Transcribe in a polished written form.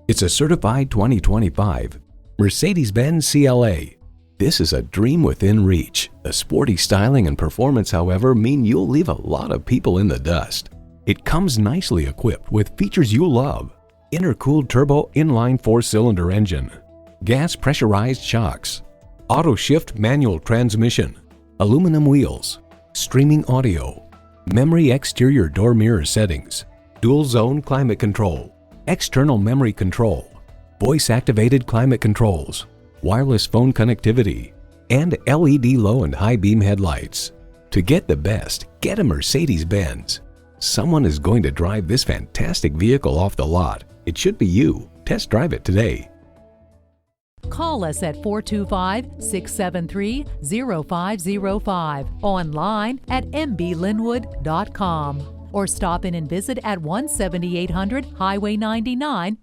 It's a certified 2025 Mercedes-Benz CLA. This is a dream within reach. The sporty styling and performance, however, mean you'll leave a lot of people in the dust. It comes nicely equipped with features you love: intercooled turbo inline 4-cylinder engine, gas pressurized shocks, auto shift manual transmission, aluminum wheels, streaming audio, memory exterior door mirror settings, dual zone climate control, external memory control, voice activated climate controls, wireless phone connectivity, and LED low and high beam headlights. To get the best, get a Mercedes-Benz. Someone is going to drive this fantastic vehicle off the lot. It should be you. Test drive it today. Call us at 425-673-0505, online at mblynnwood.com, or stop in and visit at 17800 Highway 99,